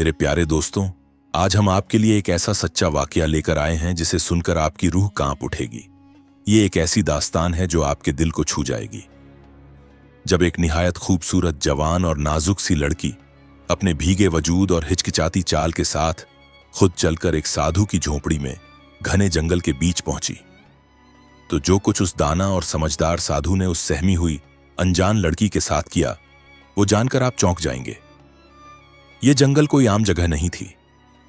मेरे प्यारे दोस्तों, आज हम आपके लिए एक ऐसा सच्चा वाकया लेकर आए हैं जिसे सुनकर आपकी रूह कांप उठेगी। ये एक ऐसी दास्तान है जो आपके दिल को छू जाएगी। जब एक निहायत खूबसूरत, जवान और नाजुक सी लड़की अपने भीगे वजूद और हिचकिचाती चाल के साथ खुद चलकर एक साधु की झोपड़ी में घने जंगल के बीच पहुंची, तो जो कुछ उस दाना और समझदार साधु ने उस सहमी हुई अनजान लड़की के साथ किया, वो जानकर आप चौंक जाएंगे। ये जंगल कोई आम जगह नहीं थी।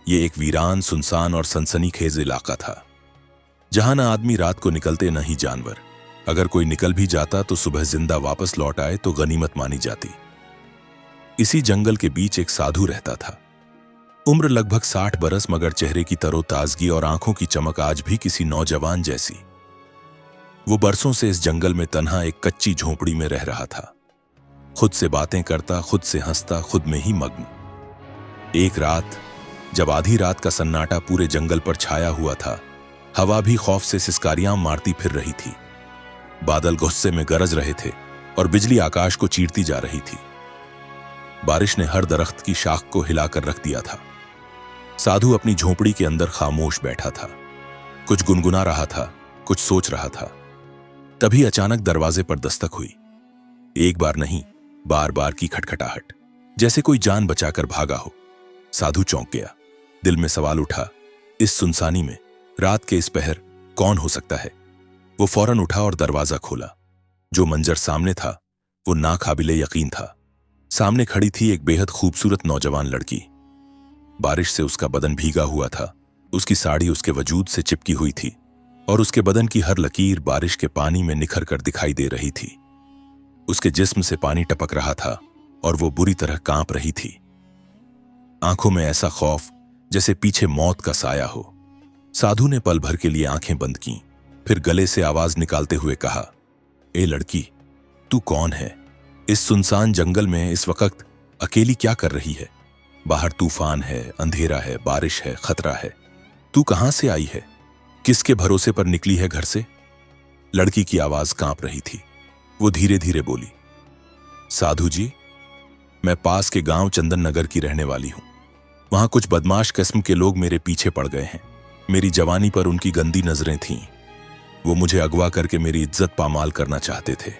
ये एक वीरान, सुनसान और सनसनीखेज इलाका था, जहां न आदमी रात को निकलते न ही जानवर। अगर कोई निकल भी जाता तो सुबह जिंदा वापस लौट आए तो गनीमत मानी जाती। इसी जंगल के बीच एक साधु रहता था। उम्र लगभग 60 बरस, मगर चेहरे की तरोताजगी और आंखों की चमक आज भी किसी नौजवान जैसी। वो बरसों से इस जंगल में तन्हा एक कच्ची झोपड़ी में रह रहा था। खुद से बातें करता, खुद से हंसता, खुद में ही मग्न। एक रात, जब आधी रात का सन्नाटा पूरे जंगल पर छाया हुआ था, हवा भी खौफ से सिसकारियां मारती फिर रही थी। बादल गुस्से में गरज रहे थे और बिजली आकाश को चीरती जा रही थी। बारिश ने हर दरख्त की शाख को हिलाकर रख दिया था। साधु अपनी झोपड़ी के अंदर खामोश बैठा था, कुछ गुनगुना रहा था, कुछ सोच रहा था। तभी अचानक दरवाजे पर दस्तक हुई। एक बार नहीं, बार बार की खटखटाहट, जैसे कोई जान बचाकर भागा हो। साधु चौंक गया। दिल में सवाल उठा, इस सुनसानी में रात के इस पहर कौन हो सकता है? वो फौरन उठा और दरवाजा खोला। जो मंजर सामने था वो नाकाबिले यकीन था। सामने खड़ी थी एक बेहद खूबसूरत नौजवान लड़की। बारिश से उसका बदन भीगा हुआ था, उसकी साड़ी उसके वजूद से चिपकी हुई थी और उसके बदन की हर लकीर बारिश के पानी में निखर कर दिखाई दे रही थी। उसके जिस्म से पानी टपक रहा था और वो बुरी तरह कांप रही थी। आंखों में ऐसा खौफ जैसे पीछे मौत का साया हो। साधु ने पल भर के लिए आंखें बंद की, फिर गले से आवाज निकालते हुए कहा, ए लड़की, तू कौन है? इस सुनसान जंगल में इस वक्त अकेली क्या कर रही है? बाहर तूफान है, अंधेरा है, बारिश है, खतरा है। तू कहां से आई है? किसके भरोसे पर निकली है घर से? लड़की की आवाज कांप रही थी। वो धीरे धीरे बोली, साधु जी, मैं पास के गांव चंदन नगर की रहने वाली हूं। वहां कुछ बदमाश किस्म के लोग मेरे पीछे पड़ गए हैं। मेरी जवानी पर उनकी गंदी नजरें थीं। वो मुझे अगवा करके मेरी इज्जत पामाल करना चाहते थे।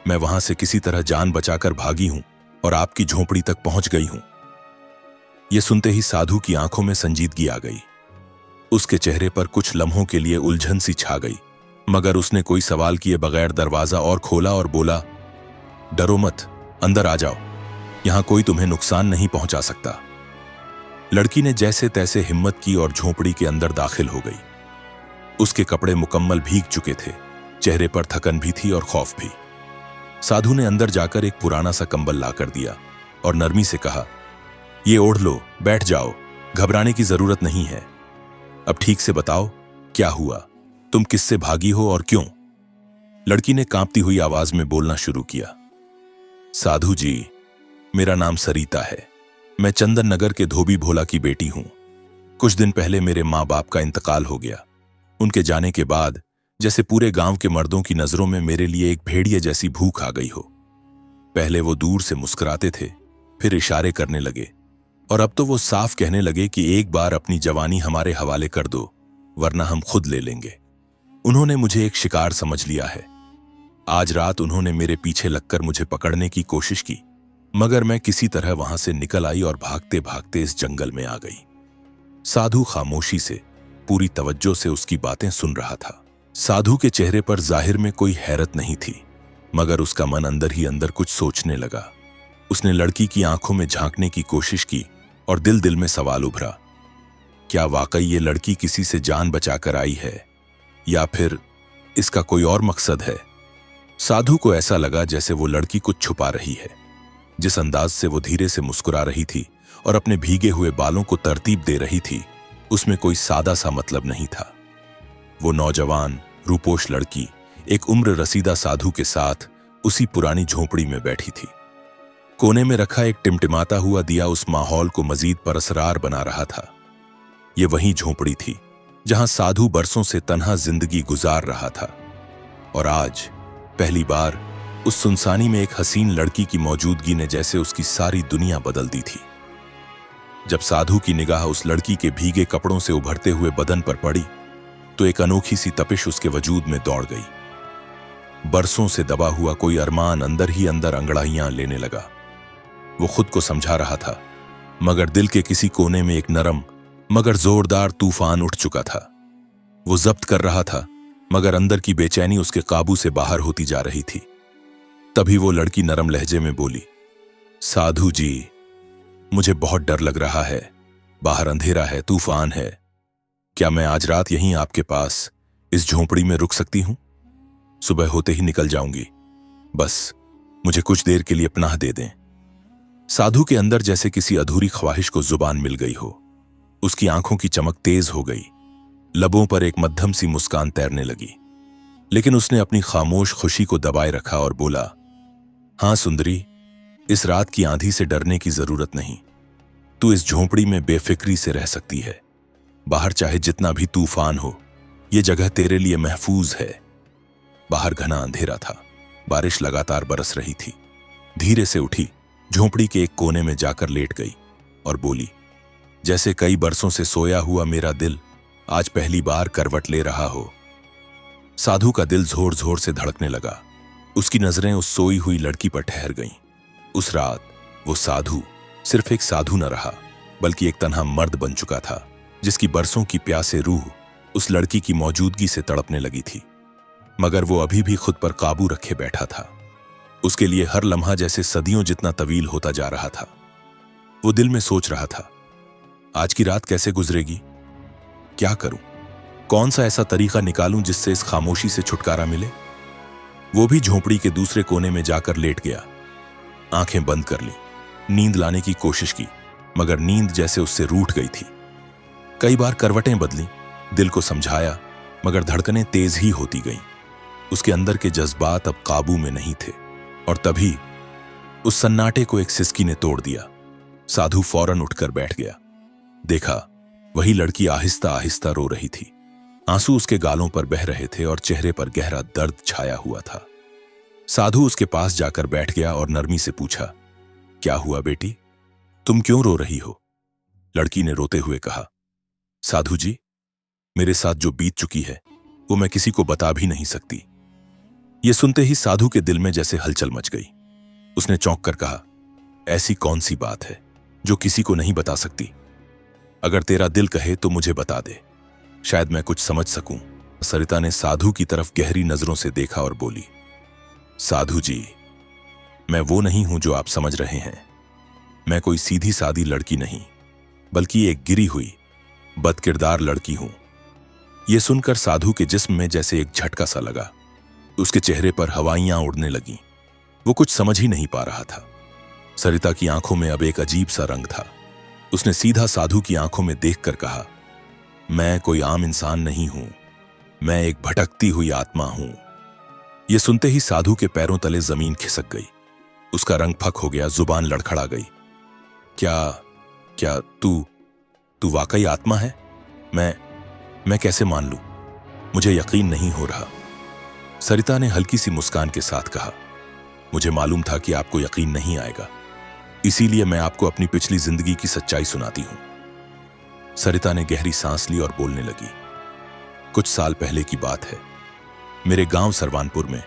मैं वहां से किसी तरह जान बचाकर भागी हूं और आपकी झोपड़ी तक पहुंच गई हूं। यह सुनते ही साधु की आंखों में संजीदगी आ गई। उसके चेहरे पर कुछ लम्हों के लिए उलझन सी छा गई, मगर उसने कोई सवाल किए बगैर दरवाजा और खोला और बोला, डरो मत, अंदर आ जाओ। यहां कोई तुम्हें नुकसान नहीं पहुंचा सकता। लड़की ने जैसे तैसे हिम्मत की और झोपड़ी के अंदर दाखिल हो गई। उसके कपड़े मुकम्मल भीग चुके थे, चेहरे पर थकन भी थी और खौफ भी। साधु ने अंदर जाकर एक पुराना सा कंबल लाकर दिया और नरमी से कहा, ये ओढ़ लो, बैठ जाओ, घबराने की जरूरत नहीं है। अब ठीक से बताओ, क्या हुआ? तुम किससे भागी हो और क्यों? लड़की ने कांपती हुई आवाज में बोलना शुरू किया, साधु जी, मेरा नाम सरिता है। मैं चंदन नगर के धोबी भोला की बेटी हूं। कुछ दिन पहले मेरे माँ बाप का इंतकाल हो गया। उनके जाने के बाद जैसे पूरे गांव के मर्दों की नजरों में मेरे लिए एक भेड़िए जैसी भूख आ गई हो। पहले वो दूर से मुस्कुराते थे, फिर इशारे करने लगे, और अब तो वो साफ कहने लगे कि एक बार अपनी जवानी हमारे हवाले कर दो, वरना हम खुद ले लेंगे। उन्होंने मुझे एक शिकार समझ लिया है। आज रात उन्होंने मेरे पीछे लगकर मुझे पकड़ने की कोशिश की, मगर मैं किसी तरह वहां से निकल आई और भागते भागते इस जंगल में आ गई। साधु खामोशी से, पूरी तवज्जो से उसकी बातें सुन रहा था। साधु के चेहरे पर जाहिर में कोई हैरत नहीं थी, मगर उसका मन अंदर ही अंदर कुछ सोचने लगा। उसने लड़की की आंखों में झांकने की कोशिश की और दिल दिल में सवाल उभरा, क्या वाकई ये लड़की किसी से जान बचाकर आई है, या फिर इसका कोई और मकसद है? साधु को ऐसा लगा जैसे वो लड़की कुछ छुपा रही है। जिस अंदाज से वो धीरे से मुस्कुरा रही थी और अपने भीगे हुए बालों को तरतीब दे रही थी, उसमें कोई सादा सा मतलब नहीं था। वो नौजवान, रूपोश लड़की एक उम्र रसीदा साधु के साथ उसी पुरानी झोपड़ी में बैठी थी। कोने में रखा एक टिमटिमाता हुआ दिया उस माहौल को मजीद परअसरार बना रहा था। ये वही झोपड़ी थी जहां साधु बरसों से तन्हा जिंदगी गुजार रहा था, और आज पहली बार उस सुनसानी में एक हसीन लड़की की मौजूदगी ने जैसे उसकी सारी दुनिया बदल दी थी। जब साधु की निगाह उस लड़की के भीगे कपड़ों से उभरते हुए बदन पर पड़ी तो एक अनोखी सी तपिश उसके वजूद में दौड़ गई। बरसों से दबा हुआ कोई अरमान अंदर ही अंदर अंगड़ाइयां लेने लगा। वो खुद को समझा रहा था, मगर दिल के किसी कोने में एक नरम मगर जोरदार तूफान उठ चुका था। वो जब्त कर रहा था, मगर अंदर की बेचैनी उसके काबू से बाहर होती जा रही थी। तभी वो लड़की नरम लहजे में बोली, साधु जी, मुझे बहुत डर लग रहा है। बाहर अंधेरा है, तूफान है। क्या मैं आज रात यहीं आपके पास इस झोंपड़ी में रुक सकती हूं? सुबह होते ही निकल जाऊंगी। बस मुझे कुछ देर के लिए पनाह दे दें। साधु के अंदर जैसे किसी अधूरी ख्वाहिश को जुबान मिल गई हो। उसकी आंखों की चमक तेज हो गई, लबों पर एक मध्यम सी मुस्कान तैरने लगी। लेकिन उसने अपनी खामोश खुशी को दबाए रखा और बोला, हां सुंदरी, इस रात की आंधी से डरने की जरूरत नहीं। तू इस झोंपड़ी में बेफिक्री से रह सकती है। बाहर चाहे जितना भी तूफान हो, यह जगह तेरे लिए महफूज है। बाहर घना अंधेरा था, बारिश लगातार बरस रही थी। धीरे से उठी, झोंपड़ी के एक कोने में जाकर लेट गई और बोली, जैसे कई बरसों से सोया हुआ मेरा दिल आज पहली बार करवट ले रहा हो। साधु का दिल जोर जोर से धड़कने लगा। उसकी नजरें उस सोई हुई लड़की पर ठहर गईं। उस रात वो साधु सिर्फ एक साधु न रहा, बल्कि एक तन्हा मर्द बन चुका था, जिसकी बरसों की प्यासे रूह उस लड़की की मौजूदगी से तड़पने लगी थी। मगर वो अभी भी खुद पर काबू रखे बैठा था। उसके लिए हर लम्हा जैसे सदियों जितना तवील होता जा रहा था। वो दिल में सोच रहा था, आज की रात कैसे गुजरेगी? क्या करूं? कौन सा ऐसा तरीका निकालूं जिससे इस खामोशी से छुटकारा मिले? वो भी झोंपड़ी के दूसरे कोने में जाकर लेट गया। आंखें बंद कर ली, नींद लाने की कोशिश की, मगर नींद जैसे उससे रूठ गई थी। कई बार करवटें बदली, दिल को समझाया, मगर धड़कनें तेज ही होती गईं। उसके अंदर के जज्बात अब काबू में नहीं थे। और तभी उस सन्नाटे को एक सिसकी ने तोड़ दिया। साधु फौरन उठकर बैठ गया। देखा, वही लड़की आहिस्ता आहिस्ता रो रही थी। आंसू उसके गालों पर बह रहे थे और चेहरे पर गहरा दर्द छाया हुआ था। साधु उसके पास जाकर बैठ गया और नरमी से पूछा, क्या हुआ बेटी? तुम क्यों रो रही हो? लड़की ने रोते हुए कहा, साधु जी, मेरे साथ जो बीत चुकी है वो मैं किसी को बता भी नहीं सकती। ये सुनते ही साधु के दिल में जैसे हलचल मच गई। उसने चौंक कर कहा, ऐसी कौन सी बात है जो किसी को नहीं बता सकती? अगर तेरा दिल कहे तो मुझे बता दे, शायद मैं कुछ समझ सकूं। सरिता ने साधु की तरफ गहरी नजरों से देखा और बोली, साधु जी, मैं वो नहीं हूं जो आप समझ रहे हैं। मैं कोई सीधी सादी लड़की नहीं, बल्कि एक गिरी हुई बदकिरदार लड़की हूं। यह सुनकर साधु के जिस्म में जैसे एक झटका सा लगा। उसके चेहरे पर हवाइयां उड़ने लगीं। वो कुछ समझ ही नहीं पा रहा था। सरिता की आंखों में अब एक अजीब सा रंग था। उसने सीधा साधु की आंखों में देखकर कहा, मैं कोई आम इंसान नहीं हूं, मैं एक भटकती हुई आत्मा हूं। यह सुनते ही साधु के पैरों तले जमीन खिसक गई। उसका रंग फक हो गया, जुबान लड़खड़ा गई। क्या क्या तू वाकई आत्मा है? मैं कैसे मान लूं? मुझे यकीन नहीं हो रहा। सरिता ने हल्की सी मुस्कान के साथ कहा, मुझे मालूम था कि आपको यकीन नहीं आएगा, इसीलिए मैं आपको अपनी पिछली जिंदगी की सच्चाई सुनाती हूं। सरिता ने गहरी सांस ली और बोलने लगी, कुछ साल पहले की बात है। मेरे गांव सरवानपुर में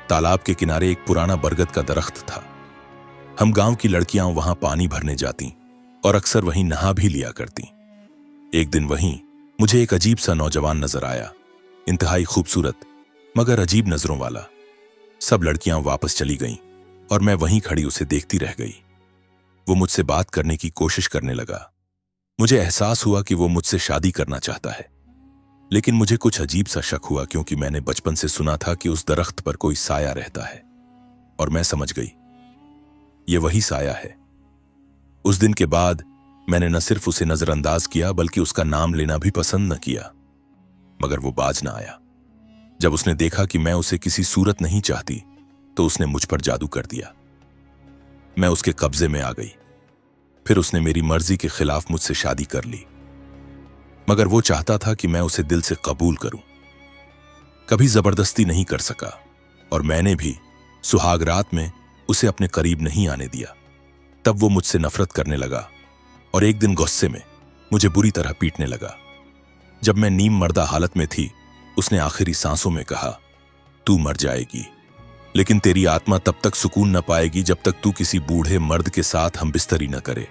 तालाब के किनारे एक पुराना बरगद का दरख्त था। हम गांव की लड़कियां वहां पानी भरने जाती और अक्सर वहीं नहा भी लिया करती। एक दिन वहीं मुझे एक अजीब सा नौजवान नजर आया, इंतहाई खूबसूरत मगर अजीब नजरों वाला। सब लड़कियां वापस चली गईं और मैं वहीं खड़ी उसे देखती रह गई। वो मुझसे बात करने की कोशिश करने लगा। मुझे एहसास हुआ कि वो मुझसे शादी करना चाहता है, लेकिन मुझे कुछ अजीब सा शक हुआ, क्योंकि मैंने बचपन से सुना था कि उस दरख्त पर कोई साया रहता है। और मैं समझ गई, ये वही साया है। उस दिन के बाद मैंने न सिर्फ उसे नजरअंदाज किया, बल्कि उसका नाम लेना भी पसंद न किया। मगर वो बाज न आया। जब उसने देखा कि मैं उसे किसी सूरत नहीं चाहती, तो उसने मुझ पर जादू कर दिया। मैं उसके कब्जे में आ गई। फिर उसने मेरी मर्जी के खिलाफ मुझसे शादी कर ली। मगर वो चाहता था कि मैं उसे दिल से कबूल करूं। कभी जबरदस्ती नहीं कर सका, और मैंने भी सुहाग रात में उसे अपने करीब नहीं आने दिया। तब वो मुझसे नफरत करने लगा और एक दिन गुस्से में मुझे बुरी तरह पीटने लगा। जब मैं नीम मर्दा हालत में थी, उसने आखिरी सांसों में कहा, तू मर जाएगी, लेकिन तेरी आत्मा तब तक सुकून न पाएगी जब तक तू किसी बूढ़े मर्द के साथ हम बिस्तरी न करे।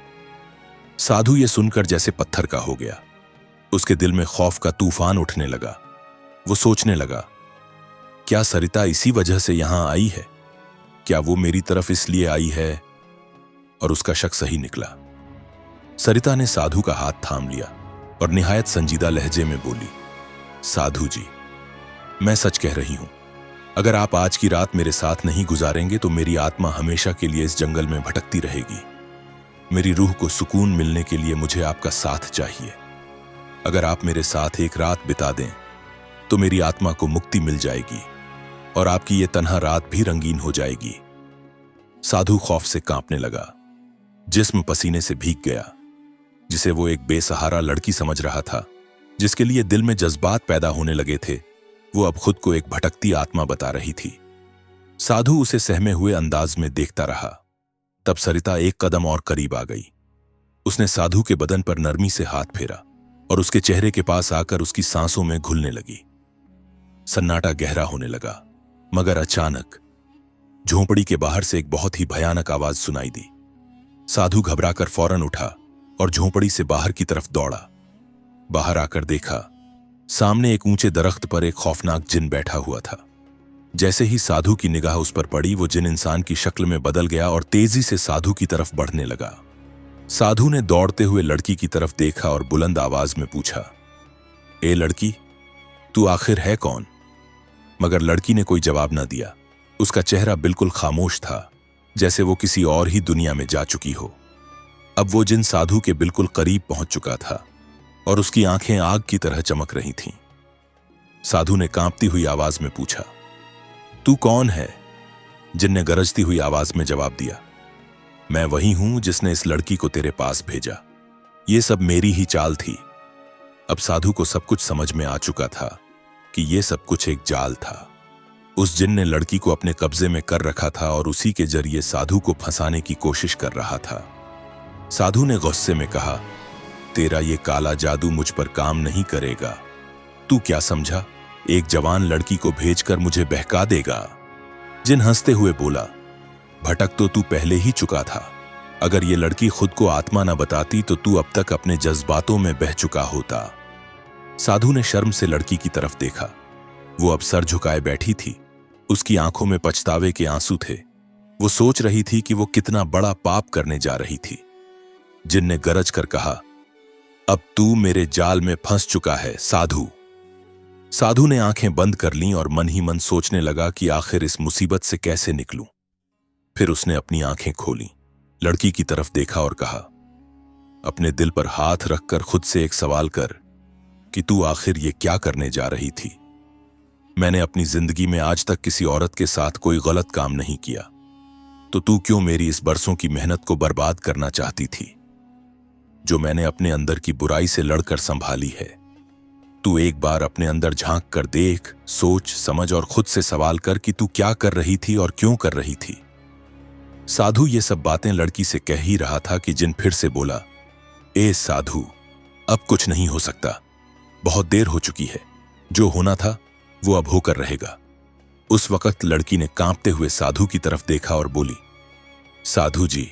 साधु ये सुनकर जैसे पत्थर का हो गया। उसके दिल में खौफ का तूफान उठने लगा। वो सोचने लगा, क्या सरिता इसी वजह से यहां आई है? क्या वो मेरी तरफ इसलिए आई है? और उसका शक सही निकला। सरिता ने साधु का हाथ थाम लिया और निहायत संजीदा लहजे में बोली, साधु जी, मैं सच कह रही हूं, अगर आप आज की रात मेरे साथ नहीं गुजारेंगे तो मेरी आत्मा हमेशा के लिए इस जंगल में भटकती रहेगी। मेरी रूह को सुकून मिलने के लिए मुझे आपका साथ चाहिए। अगर आप मेरे साथ एक रात बिता दें तो मेरी आत्मा को मुक्ति मिल जाएगी और आपकी ये तन्हा रात भी रंगीन हो जाएगी। साधु खौफ से कांपने लगा। जिस्म पसीने से भीग गया। जिसे वो एक बेसहारा लड़की समझ रहा था, जिसके लिए दिल में जज्बात पैदा होने लगे थे, वो अब खुद को एक भटकती आत्मा बता रही थी। साधु उसे सहमे हुए अंदाज में देखता रहा। तब सरिता एक कदम और करीब आ गई। उसने साधु के बदन पर नरमी से हाथ फेरा और उसके चेहरे के पास आकर उसकी सांसों में घुलने लगी। सन्नाटा गहरा होने लगा, मगर अचानक झोंपड़ी के बाहर से एक बहुत ही भयानक आवाज सुनाई दी। साधु घबराकर फौरन उठा और झोंपड़ी से बाहर की तरफ दौड़ा। बाहर आकर देखा, सामने एक ऊंचे दरख्त पर एक खौफनाक जिन बैठा हुआ था। जैसे ही साधु की निगाह उस पर पड़ी, वो जिन इंसान की शक्ल में बदल गया और तेजी से साधु की तरफ बढ़ने लगा। साधु ने दौड़ते हुए लड़की की तरफ देखा और बुलंद आवाज में पूछा, ए लड़की, तू आखिर है कौन? मगर लड़की ने कोई जवाब न दिया। उसका चेहरा बिल्कुल खामोश था, जैसे वो किसी और ही दुनिया में जा चुकी हो। अब वो जिन साधु के बिल्कुल करीब पहुंच चुका था और उसकी आंखें आग की तरह चमक रही थीं। साधु ने कांपती हुई आवाज में पूछा, तू कौन है? जिन ने गरजती हुई आवाज में जवाब दिया, मैं वही हूं जिसने इस लड़की को तेरे पास भेजा। ये सब मेरी ही चाल थी। अब साधु को सब कुछ समझ में आ चुका था कि ये सब कुछ एक जाल था। उस जिन ने लड़की को अपने कब्जे में कर रखा था और उसी के जरिए साधु को फंसाने की कोशिश कर रहा था। साधु ने गुस्से में कहा, तेरा ये काला जादू मुझ पर काम नहीं करेगा। तू क्या समझा, एक जवान लड़की को भेजकर मुझे बहका देगा? जिन हंसते हुए बोला, भटक तो तू पहले ही चुका था। अगर ये लड़की खुद को आत्मा न बताती तो तू अब तक अपने जज्बातों में बह चुका होता। साधु ने शर्म से लड़की की तरफ देखा। वो अब सर झुकाए बैठी थी। उसकी आंखों में पछतावे के आंसू थे। वो सोच रही थी कि वो कितना बड़ा पाप करने जा रही थी। जिन ने गरज कर कहा, अब तू मेरे जाल में फंस चुका है साधु। साधु ने आंखें बंद कर लीं और मन ही मन सोचने लगा कि आखिर इस मुसीबत से कैसे निकलूं। फिर उसने अपनी आंखें खोलीं, लड़की की तरफ देखा और कहा, अपने दिल पर हाथ रखकर खुद से एक सवाल कर कि तू आखिर ये क्या करने जा रही थी। मैंने अपनी जिंदगी में आज तक किसी औरत के साथ कोई गलत काम नहीं किया, तो तू क्यों मेरी इस बरसों की मेहनत को बर्बाद करना चाहती थी, जो मैंने अपने अंदर की बुराई से लड़कर संभाली है। तू एक बार अपने अंदर झांक कर देख, सोच समझ और खुद से सवाल कर कि तू क्या कर रही थी और क्यों कर रही थी। साधु ये सब बातें लड़की से कह ही रहा था कि जिन फिर से बोला, ए साधु, अब कुछ नहीं हो सकता। बहुत देर हो चुकी है। जो होना था वो अब होकर रहेगा। उस वक्त लड़की ने कांपते हुए साधु की तरफ देखा और बोली, साधु जी,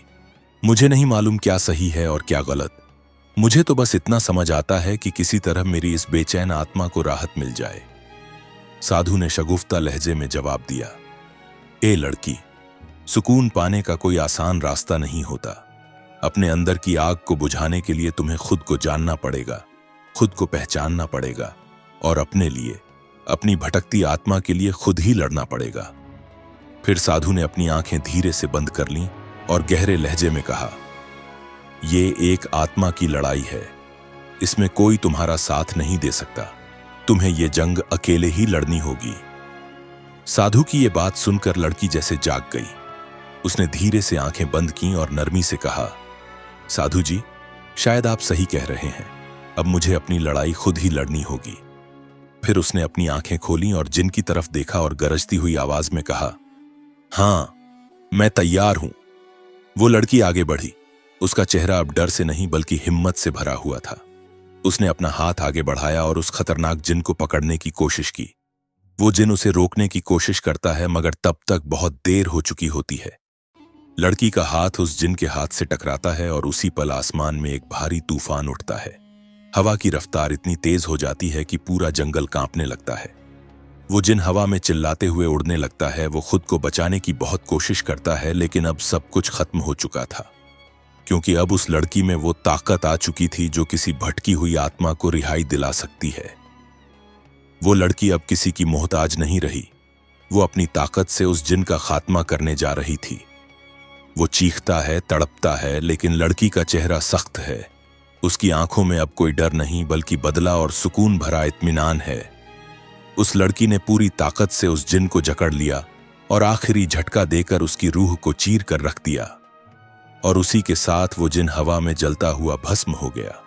मुझे नहीं मालूम क्या सही है और क्या गलत। मुझे तो बस इतना समझ आता है कि किसी तरह मेरी इस बेचैन आत्मा को राहत मिल जाए। साधु ने शगुफ्ता लहजे में जवाब दिया, ए लड़की, सुकून पाने का कोई आसान रास्ता नहीं होता। अपने अंदर की आग को बुझाने के लिए तुम्हें खुद को जानना पड़ेगा, खुद को पहचानना पड़ेगा और अपने लिए, अपनी भटकती आत्मा के लिए खुद ही लड़ना पड़ेगा। फिर साधु ने अपनी आंखें धीरे से बंद कर लीं और गहरे लहजे में कहा, ये एक आत्मा की लड़ाई है। इसमें कोई तुम्हारा साथ नहीं दे सकता। तुम्हें यह जंग अकेले ही लड़नी होगी। साधु की यह बात सुनकर लड़की जैसे जाग गई। उसने धीरे से आंखें बंद की और नरमी से कहा, साधु जी, शायद आप सही कह रहे हैं। अब मुझे अपनी लड़ाई खुद ही लड़नी होगी। फिर उसने अपनी आंखें खोलीं और जिन की तरफ देखा और गरजती हुई आवाज में कहा, हां, मैं तैयार हूं। वो लड़की आगे बढ़ी उसका चेहरा अब डर से नहीं बल्कि हिम्मत से भरा हुआ था। उसने अपना हाथ आगे बढ़ाया और उस खतरनाक जिन को पकड़ने की कोशिश की। वो जिन उसे रोकने की कोशिश करता है मगर तब तक बहुत देर हो चुकी होती है। लड़की का हाथ उस जिन के हाथ से टकराता है और उसी पल आसमान में एक भारी तूफान उठता है। हवा की रफ्तार इतनी तेज हो जाती है कि पूरा जंगल कांपने लगता है। वो जिन हवा में चिल्लाते हुए उड़ने लगता है। वो खुद को बचाने की बहुत कोशिश करता है लेकिन अब सब कुछ खत्म हो चुका था, क्योंकि अब उस लड़की में वो ताकत आ चुकी थी जो किसी भटकी हुई आत्मा को रिहाई दिला सकती है। वो लड़की अब किसी की मोहताज नहीं रही। वो अपनी ताकत से उस जिन का खात्मा करने जा रही थी। वो चीखता है, तड़पता है, लेकिन लड़की का चेहरा सख्त है। उसकी आंखों में अब कोई डर नहीं बल्कि बदला और सुकून भरा इत्मीनान है। उस लड़की ने पूरी ताकत से उस जिन को जकड़ लिया और आखिरी झटका देकर उसकी रूह को चीर कर रख दिया, और उसी के साथ वो जिन हवा में जलता हुआ भस्म हो गया।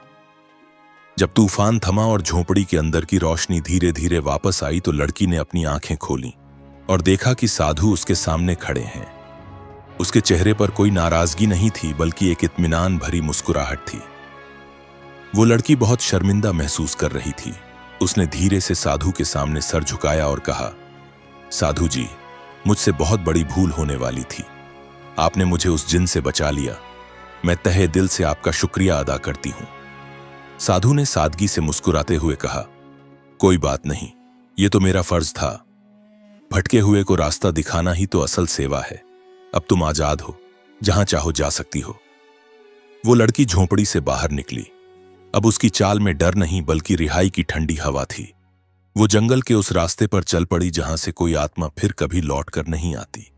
जब तूफान थमा और झोपड़ी के अंदर की रोशनी धीरे धीरे वापस आई तो लड़की ने अपनी आंखें खोलीं और देखा कि साधु उसके सामने खड़े हैं। उसके चेहरे पर कोई नाराजगी नहीं थी बल्कि एक इत्मीनान भरी मुस्कुराहट थी। वो लड़की बहुत शर्मिंदा महसूस कर रही थी। उसने धीरे से साधु के सामने सर झुकाया और कहा, साधु जी, मुझसे बहुत बड़ी भूल होने वाली थी। आपने मुझे उस जिन से बचा लिया। मैं तहे दिल से आपका शुक्रिया अदा करती हूं। साधु ने सादगी से मुस्कुराते हुए कहा, कोई बात नहीं, ये तो मेरा फर्ज था। भटके हुए को रास्ता दिखाना ही तो असल सेवा है। अब तुम आजाद हो, जहां चाहो जा सकती हो। वो लड़की झोंपड़ी से बाहर निकली। अब उसकी चाल में डर नहीं बल्कि रिहाई की ठंडी हवा थी। वो जंगल के उस रास्ते पर चल पड़ी जहां से कोई आत्मा फिर कभी लौट कर नहीं आती।